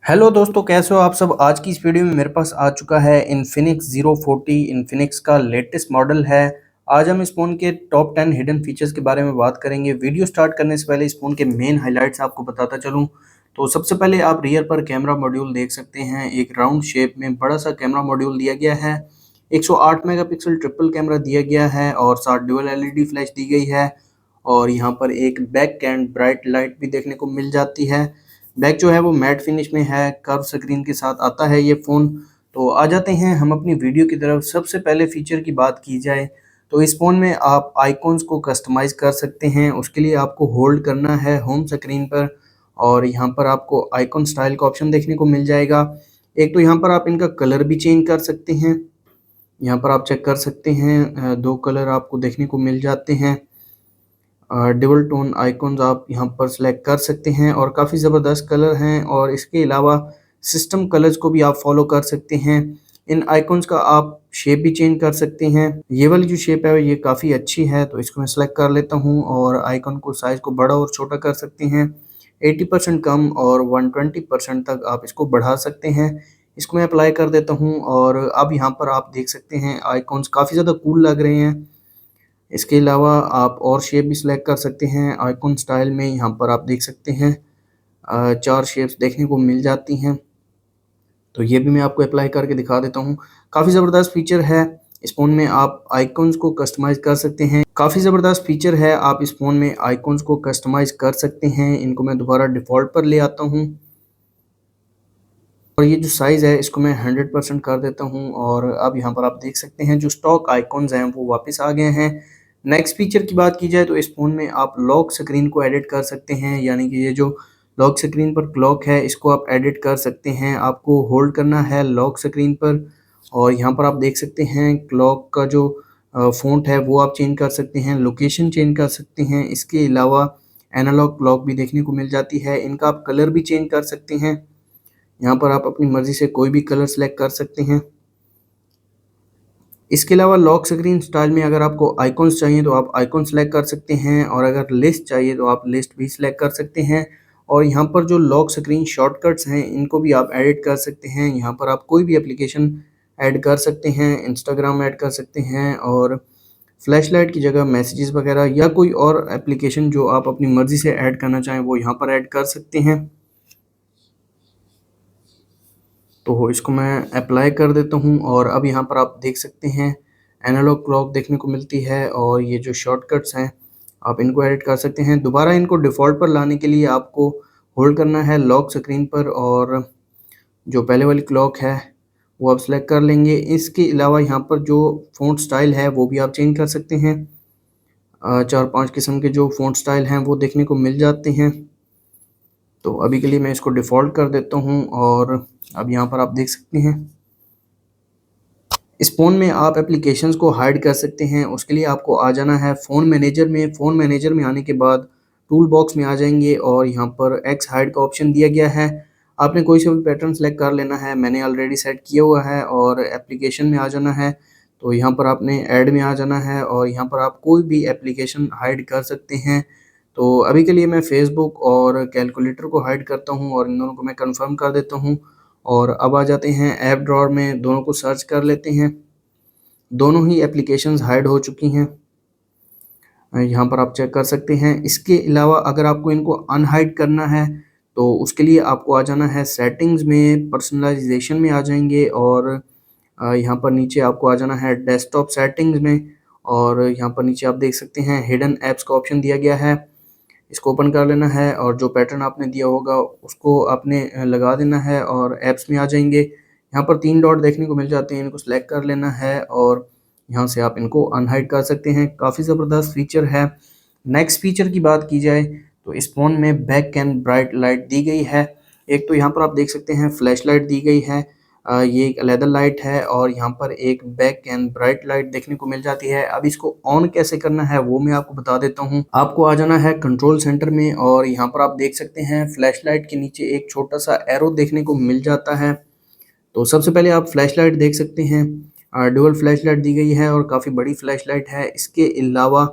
Hello दोस्तों, कैसे हो आप सब। आज की इस वीडियो में मेरे पास आ चुका है इन्फिनिक्स ज़ीरो 40। इन्फिनिक्स का लेटेस्ट मॉडल है। आज हम इस फ़ोन के टॉप 10 हिडन फीचर्स के बारे में बात करेंगे। वीडियो स्टार्ट करने से पहले इस फ़ोन के मेन हाइलाइट्स आपको बताता चलूं तो सबसे पहले आप रियर पर कैमरा मॉड्यूल देख सकते हैं। एक राउंड शेप में बड़ा सा कैमरा मॉड्यूल दिया गया है। 108 मेगापिक्सल ट्रिपल कैमरा दिया गया है और साथ डुअल एलईडी फ्लैश दी गई है। और यहाँ पर एक बैक एंड ब्राइट लाइट भी देखने को मिल जाती है। बैक जो है वो मैट फिनिश में है, कर्व स्क्रीन के साथ आता है ये फ़ोन। तो आ जाते हैं हम अपनी वीडियो की तरफ। सबसे पहले फ़ीचर की बात की जाए तो इस फ़ोन में आप आइकॉन्स को कस्टमाइज़ कर सकते हैं। उसके लिए आपको होल्ड करना है होम स्क्रीन पर और यहाँ पर आपको आइकॉन स्टाइल का ऑप्शन देखने को मिल जाएगा। एक तो यहाँ पर आप इनका कलर भी चेंज कर सकते हैं। यहाँ पर आप चेक कर सकते हैं 2 कलर आपको देखने को मिल जाते हैं। डुअल टोन आइकॉन्स आप यहाँ पर सिलेक्ट कर सकते हैं और काफ़ी ज़बरदस्त कलर हैं। और इसके अलावा सिस्टम कलर्स को भी आप फॉलो कर सकते हैं। इन आइकॉन्स का आप शेप भी चेंज कर सकते हैं। ये वाली जो शेप है ये काफ़ी अच्छी है, तो इसको मैं सिलेक्ट कर लेता हूँ और आइकॉन को साइज़ को बड़ा और छोटा कर सकते हैं। 80% कम और 120% तक आप इसको बढ़ा सकते हैं। इसको मैं अप्लाई कर देता हूँ और अब यहाँ पर आप देख सकते हैं आइकॉन्स काफ़ी ज़्यादा कूल लग रहे हैं। इसके अलावा आप और शेप भी सिलेक्ट कर सकते हैं। आइकॉन स्टाइल में यहाँ पर आप देख सकते हैं 4 शेप्स देखने को मिल जाती हैं। तो ये भी मैं आपको अप्लाई करके दिखा देता हूँ। काफ़ी ज़बरदस्त फीचर है। इस फ़ोन में आप आइकॉन्स को कस्टमाइज़ कर सकते हैं। काफ़ी ज़बरदस्त फीचर है, आप इस फ़ोन में आइकॉन्स को कस्टमाइज़ कर सकते हैं। इनको मैं दोबारा डिफ़ॉल्ट पर ले आता हूँ और ये जो साइज़ है इसको मैं 100% कर देता हूँ और अब यहाँ पर आप देख सकते हैं जो स्टॉक आइकॉन्स हैं वो वापस आ गए हैं। नेक्स्ट फीचर की बात की जाए तो इस फ़ोन में आप लॉक स्क्रीन को एडिट कर सकते हैं, यानी कि ये जो लॉक स्क्रीन पर क्लॉक है इसको आप एडिट कर सकते हैं। आपको होल्ड करना है लॉक स्क्रीन पर और यहाँ पर आप देख सकते हैं क्लॉक का जो फ़ॉन्ट है वो आप चेंज कर सकते हैं, लोकेशन चेंज कर सकते हैं। इसके अलावा एनालॉग क्लॉक भी देखने को मिल जाती है। इनका आप कलर भी चेंज कर सकते हैं। यहाँ पर आप अपनी मर्ज़ी से कोई भी कलर सेलेक्ट कर सकते हैं। इसके अलावा लॉक स्क्रीन स्टाइल में अगर आपको आइकॉन्स चाहिए तो आप आइकॉन सेलेक्ट कर सकते हैं और अगर लिस्ट चाहिए तो आप लिस्ट भी सेलेक्ट कर सकते हैं। और यहाँ पर जो लॉक स्क्रीन शॉर्टकट्स हैं इनको भी आप एडिट कर सकते हैं। यहाँ पर आप कोई भी एप्लीकेशन ऐड कर सकते हैं, इंस्टाग्राम ऐड कर सकते हैं और फ्लैशलाइट की जगह मैसेजेस वगैरह या कोई और एप्लीकेशन जो आप अपनी मर्ज़ी से ऐड करना चाहें वो यहाँ पर ऐड कर सकते हैं। तो इसको मैं अप्लाई कर देता हूँ और अब यहाँ पर आप देख सकते हैं एनालॉग क्लॉक देखने को मिलती है और ये जो शॉर्टकट्स हैं आप इनको एडिट कर सकते हैं। दोबारा इनको डिफ़ॉल्ट पर लाने के लिए आपको होल्ड करना है लॉक स्क्रीन पर और जो पहले वाली क्लॉक है वो आप सेलेक्ट कर लेंगे। इसके अलावा यहाँ पर जो फ़ॉन्ट स्टाइल है वो भी आप चेंज कर सकते हैं। 4-5 किस्म के जो फ़ॉन्ट स्टाइल हैं वो देखने को मिल जाते हैं। तो अभी के लिए मैं इसको डिफ़ॉल्ट कर देता हूँ और अब यहाँ पर आप देख सकते हैं इस फ़ोन में आप एप्लीकेशंस को हाइड कर सकते हैं। उसके लिए आपको आ जाना है फ़ोन मैनेजर में। फ़ोन मैनेजर में आने के बाद टूल बॉक्स में आ जाएंगे और यहाँ पर एक्स हाइड का ऑप्शन दिया गया है। आपने कोई सा भी पैटर्न सेलेक्ट कर लेना है, मैंने ऑलरेडी सेट किया हुआ है। और एप्लीकेशन में आ जाना है तो यहाँ पर आपने ऐड में आ जाना है और यहाँ पर आप कोई भी एप्लीकेशन हाइड कर सकते हैं। तो अभी के लिए मैं फ़ेसबुक और कैलकुलेटर को हाइड करता हूँ और इन दोनों को मैं कन्फर्म कर देता हूँ। और अब आ जाते हैं ऐप ड्रॉअर में, दोनों को सर्च कर लेते हैं। दोनों ही एप्लीकेशंस हाइड हो चुकी हैं। यहाँ पर आप चेक कर सकते हैं। इसके अलावा अगर आपको इनको अनहाइड करना है तो उसके लिए आपको आ जाना है सेटिंग्स में, पर्सनलाइजेशन में आ जाएंगे और यहाँ पर नीचे आपको आ जाना है डेस्कटॉप सेटिंग्स में और यहाँ पर नीचे आप देख सकते हैं हिडन ऐप्स का ऑप्शन दिया गया है। इसको ओपन कर लेना है और जो पैटर्न आपने दिया होगा उसको आपने लगा देना है और ऐप्स में आ जाएंगे। यहाँ पर 3 डॉट देखने को मिल जाते हैं, इनको सेलेक्ट कर लेना है और यहाँ से आप इनको अनहाइड कर सकते हैं। काफ़ी ज़बरदस्त फीचर है। नेक्स्ट फीचर की बात की जाए तो इस फ़ोन में बैक एंड ब्राइट लाइट दी गई है। एक तो यहाँ पर आप देख सकते हैं फ्लैश लाइट दी गई है। ये एक लेदर लाइट है और यहाँ पर एक बैक एंड ब्राइट लाइट देखने को मिल जाती है। अब इसको ऑन कैसे करना है वो मैं आपको बता देता हूँ। आपको आ जाना है कंट्रोल सेंटर में और यहाँ पर आप देख सकते हैं फ्लैश लाइट के नीचे एक छोटा सा एरो देखने को मिल जाता है। तो सबसे पहले आप फ्लैश लाइट देख सकते हैं, डुअल फ्लैश लाइट दी गई है और काफ़ी बड़ी फ्लैश लाइट है। इसके अलावा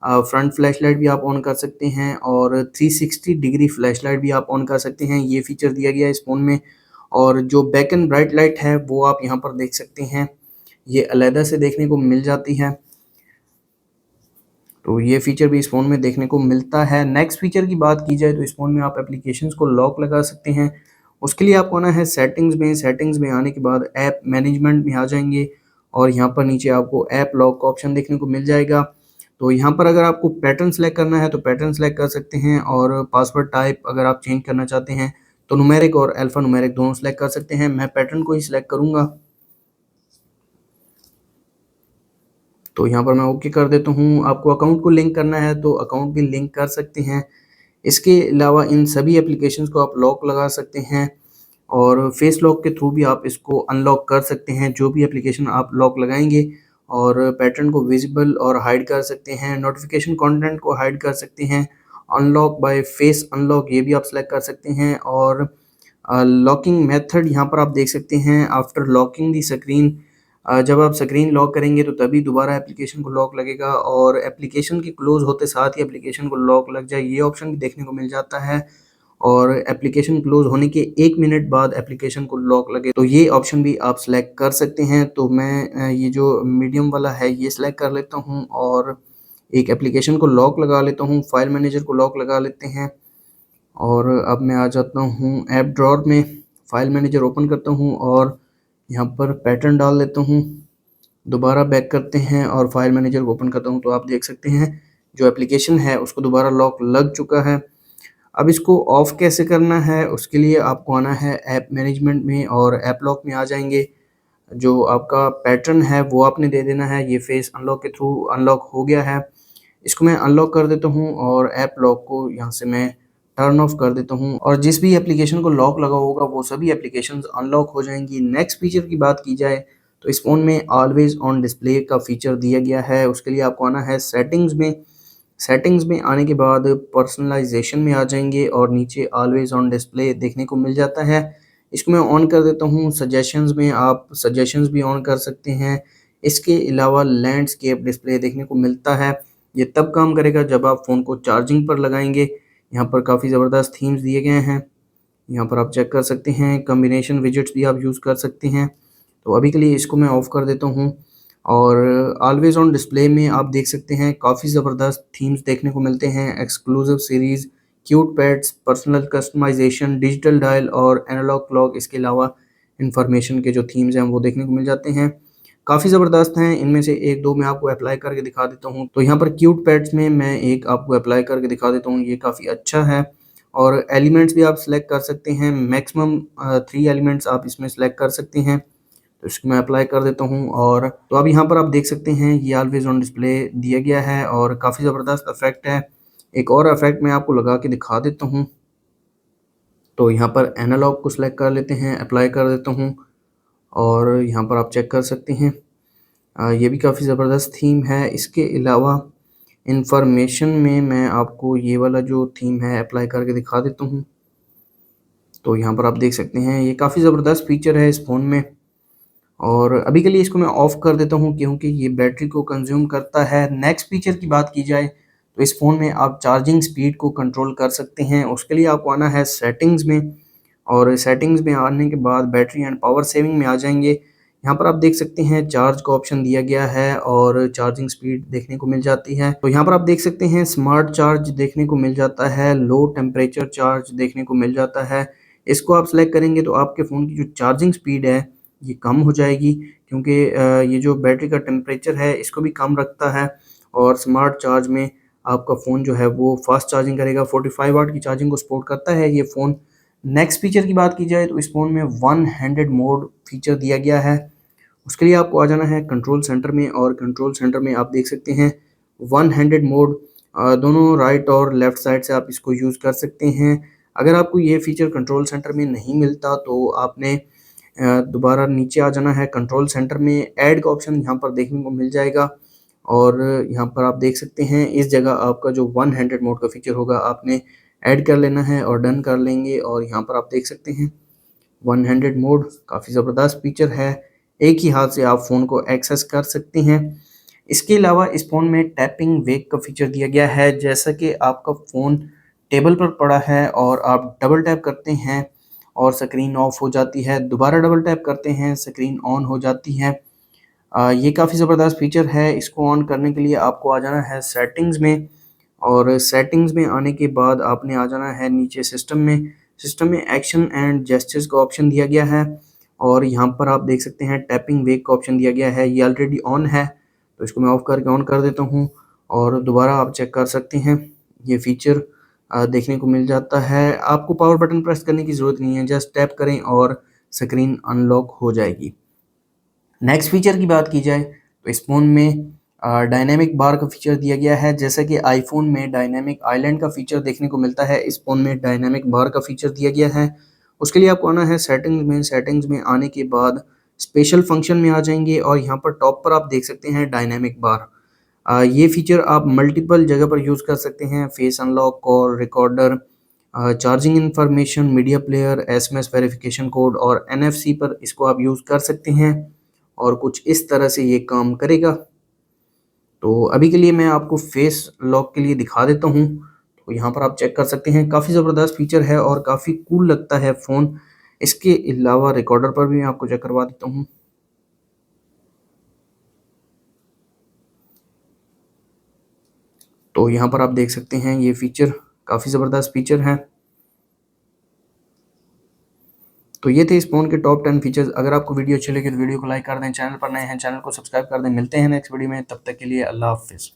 फ्रंट फ्लैश लाइट भी आप ऑन कर सकते हैं और 360 डिग्री फ्लैश लाइट भी आप ऑन कर सकते हैं, ये फीचर दिया गया है इस फ़ोन में। और जो बैक एंड ब्राइट लाइट है वो आप यहाँ पर देख सकते हैं, ये अलहदा से देखने को मिल जाती है, तो ये फीचर भी इस फ़ोन में देखने को मिलता है। नेक्स्ट फीचर की बात की जाए तो इस फ़ोन में आप एप्लीकेशंस को लॉक लगा सकते हैं। उसके लिए आपको आना है सेटिंग्स में आने के बाद ऐप मैनेजमेंट में आ जाएंगे और यहाँ पर नीचे आपको ऐप लॉक का ऑप्शन देखने को मिल जाएगा। तो यहाँ पर अगर आपको पैटर्न सेलेक्ट करना है तो पैटर्न सेलेक्ट कर सकते हैं, और पासवर्ड टाइप अगर आप चेंज करना चाहते हैं तो न्यूमेरिक और अल्फा न्यूमेरिक दोनों सेलेक्ट कर सकते हैं। मैं पैटर्न को ही सिलेक्ट करूँगा, तो यहाँ पर मैं ओके कर देता हूँ। आपको अकाउंट को लिंक करना है तो अकाउंट भी लिंक कर सकते हैं। इसके अलावा इन सभी एप्लीकेशंस को आप लॉक लगा सकते हैं और फेस लॉक के थ्रू भी आप इसको अनलॉक कर सकते हैं, जो भी एप्लीकेशन आप लॉक लगाएंगे। और पैटर्न को विजिबल और हाइड कर सकते हैं, नोटिफिकेशन कंटेंट को हाइड कर सकते हैं, अनलॉक बाय फेस अनलॉक ये भी आप सेलेक्ट कर सकते हैं। और लॉकिंग मेथड यहाँ पर आप देख सकते हैं, आफ्टर लॉकिंग दी स्क्रीन, जब आप स्क्रीन लॉक करेंगे तो तभी दोबारा एप्लीकेशन को लॉक लगेगा, और एप्लीकेशन के क्लोज होते साथ ही एप्लीकेशन को लॉक लग जाए ये ऑप्शन भी देखने को मिल जाता है। और एप्लीकेशन क्लोज होने के 1 मिनट बाद एप्लीकेशन को लॉक लगे तो ये ऑप्शन भी आप सेलेक्ट कर सकते हैं। तो मैं ये जो मीडियम वाला है ये सिलेक्ट कर लेता हूँ और एक एप्लीकेशन को लॉक लगा लेता हूँ, फाइल मैनेजर को लॉक लगा लेते हैं। और अब मैं आ जाता हूँ ऐप ड्रॉअर में, फाइल मैनेजर ओपन करता हूँ और यहाँ पर पैटर्न डाल देता हूँ। दोबारा बैक करते हैं और फाइल मैनेजर को ओपन करता हूँ तो आप देख सकते हैं जो एप्लीकेशन है उसको दोबारा लॉक लग चुका है। अब इसको ऑफ़ कैसे करना है, उसके लिए आपको आना है ऐप मैनेजमेंट में और ऐप लॉक में आ जाएंगे। जो आपका पैटर्न है वो आपने दे देना है, ये फेस अनलॉक के थ्रू अनलॉक हो गया है। इसको मैं अनलॉक कर देता हूँ और ऐप लॉक को यहाँ से मैं टर्न ऑफ कर देता हूँ, और जिस भी एप्लीकेशन को लॉक लगा होगा वो सभी एप्लीकेशंस अनलॉक हो जाएंगी। नेक्स्ट फीचर की बात की जाए तो इस फ़ोन में ऑलवेज ऑन डिस्प्ले का फीचर दिया गया है। उसके लिए आपको आना है सेटिंग्स में आने के बाद पर्सनलाइजेशन में आ जाएंगे और नीचे ऑलवेज ऑन डिस्प्ले देखने को मिल जाता है। इसको मैं ऑन कर देता हूँ। सजेशंस में आप सजेशंस भी ऑन कर सकते हैं। इसके अलावा लैंडस्केप डिस्प्ले देखने को मिलता है, ये तब काम करेगा जब आप फ़ोन को चार्जिंग पर लगाएंगे। यहाँ पर काफ़ी ज़बरदस्त थीम्स दिए गए हैं, यहाँ पर आप चेक कर सकते हैं। कॉम्बिनेशन विजेट्स भी आप यूज़ कर सकते हैं। तो अभी के लिए इसको मैं ऑफ़ कर देता हूँ। और ऑलवेज ऑन डिस्प्ले में आप देख सकते हैं काफ़ी ज़बरदस्त थीम्स देखने को मिलते हैं, exclusive series, cute pets, personal customisation, digital dial और एनालॉग क्लॉक। इसके अलावा इंफॉर्मेशन के जो थीम्स हैं वो देखने को मिल जाते हैं, काफ़ी ज़बरदस्त हैं। इनमें से एक दो मैं आपको अप्लाई करके दिखा देता हूँ। तो यहाँ पर क्यूट पेट्स में मैं एक आपको अप्लाई करके दिखा देता हूँ, ये काफ़ी अच्छा है। और एलिमेंट्स भी आप सिलेक्ट कर सकते हैं, मैक्सिमम 3 एलिमेंट्स आप इसमें सेलेक्ट कर सकते हैं। तो इसको मैं अप्लाई कर देता हूँ। और तो अब यहाँ पर आप देख सकते हैं ये ऑलवेज ऑन डिस्प्ले दिया गया है और काफ़ी ज़बरदस्त इफेक्ट है। एक और इफेक्ट मैं आपको लगा के दिखा देता हूँ। तो यहाँ पर एनालॉग को सिलेक्ट कर लेते हैं, अप्लाई कर देता हूँ और यहाँ पर आप चेक कर सकते हैं ये भी काफ़ी ज़बरदस्त थीम है। इसके अलावा इंफॉर्मेशन में मैं आपको ये वाला जो थीम है अप्लाई करके दिखा देता हूँ। तो यहाँ पर आप देख सकते हैं ये काफ़ी ज़बरदस्त फीचर है इस फ़ोन में। और अभी के लिए इसको मैं ऑफ़ कर देता हूँ क्योंकि ये बैटरी को कंज्यूम करता है। नेक्स्ट फीचर की बात की जाए तो इस फ़ोन में आप चार्जिंग स्पीड को कंट्रोल कर सकते हैं। उसके लिए आपको आना है सेटिंग्स में, और सेटिंग्स में आने के बाद बैटरी एंड पावर सेविंग में आ जाएंगे। यहाँ पर आप देख सकते हैं चार्ज का ऑप्शन दिया गया है और चार्जिंग स्पीड देखने को मिल जाती है। तो यहाँ पर आप देख सकते हैं स्मार्ट चार्ज देखने को मिल जाता है, लो टेम्परेचर चार्ज देखने को मिल जाता है। इसको आप सेलेक्ट करेंगे तो आपके फ़ोन की जो चार्जिंग स्पीड है ये कम हो जाएगी, क्योंकि ये जो बैटरी का टेम्परेचर है इसको भी कम रखता है। और स्मार्ट चार्ज में आपका फ़ोन जो है वो फास्ट चार्जिंग करेगा, 45 वाट की चार्जिंग को सपोर्ट करता है ये फ़ोन। नेक्स्ट फीचर की बात की जाए तो इस फ़ोन में वन हैंडेड मोड फीचर दिया गया है। उसके लिए आपको आ जाना है कंट्रोल सेंटर में, और कंट्रोल सेंटर में आप देख सकते हैं वन हैंडेड मोड, दोनों राइट और लेफ़्ट साइड से आप इसको यूज़ कर सकते हैं। अगर आपको ये फीचर कंट्रोल सेंटर में नहीं मिलता तो आपने दोबारा नीचे आ जाना है कंट्रोल सेंटर में, ऐड का ऑप्शन यहाँ पर देखने को मिल जाएगा। और यहाँ पर आप देख सकते हैं इस जगह आपका जो वन हैंडेड मोड का फीचर होगा आपने ऐड कर लेना है और डन कर लेंगे। और यहाँ पर आप देख सकते हैं वन हैंडेड मोड काफ़ी ज़बरदस्त फीचर है, एक ही हाथ से आप फ़ोन को एक्सेस कर सकते हैं। इसके अलावा इस फ़ोन में टैपिंग वेक का फीचर दिया गया है। जैसा कि आपका फ़ोन टेबल पर पड़ा है और आप डबल टैप करते हैं और स्क्रीन ऑफ हो जाती है, दोबारा डबल टैप करते हैं स्क्रीन ऑन हो जाती है। ये काफ़ी ज़बरदस्त फीचर है। इसको ऑन करने के लिए आपको आ जाना है सेटिंग्स में, और सेटिंग्स में आने के बाद आपने आ जाना है नीचे सिस्टम में। सिस्टम में एक्शन एंड जेस्चर्स का ऑप्शन दिया गया है और यहाँ पर आप देख सकते हैं टैपिंग वेक का ऑप्शन दिया गया है। ये ऑलरेडी ऑन है, तो इसको मैं ऑफ करके ऑन कर देता हूँ और दोबारा आप चेक कर सकते हैं। ये फीचर देखने को मिल जाता है। आपको पावर बटन प्रेस करने की ज़रूरत नहीं है, जस्ट टैप करें और स्क्रीन अनलॉक हो जाएगी। नेक्स्ट फीचर की बात की जाए तो इस फ़ोन में डायनेमिक बार का फीचर दिया गया है। जैसा कि आईफोन में डायनेमिक आइलैंड का फीचर देखने को मिलता है, इस फ़ोन में डायनेमिक बार का फीचर दिया गया है। उसके लिए आपको आना है सेटिंग्स में आने के बाद स्पेशल फंक्शन में आ जाएंगे और यहाँ पर टॉप पर आप देख सकते हैं डायनेमिक बार। ये फीचर आप मल्टीपल जगह पर यूज़ कर सकते हैं, face unlock, call recorder, charging information, media player, SMS verification code और एनएफसी पर इसको आप यूज़ कर सकते हैं और कुछ इस तरह से ये काम करेगा। तो अभी के लिए मैं आपको फेस लॉक के लिए दिखा देता हूँ। तो यहाँ पर आप चेक कर सकते हैं, काफ़ी ज़बरदस्त फीचर है और काफ़ी कूल लगता है फ़ोन। इसके अलावा रिकॉर्डर पर भी मैं आपको चेक करवा देता हूँ। तो यहाँ पर आप देख सकते हैं ये फीचर काफ़ी ज़बरदस्त फीचर है। तो ये थे इस फ़ोन के टॉप 10 फीचर्स। अगर आपको वीडियो अच्छी लगी तो वीडियो को लाइक कर दें, चैनल पर नए हैं चैनल को सब्सक्राइब कर दें। मिलते हैं नेक्स्ट वीडियो में, तब तक के लिए अल्लाह हाफ़िज़।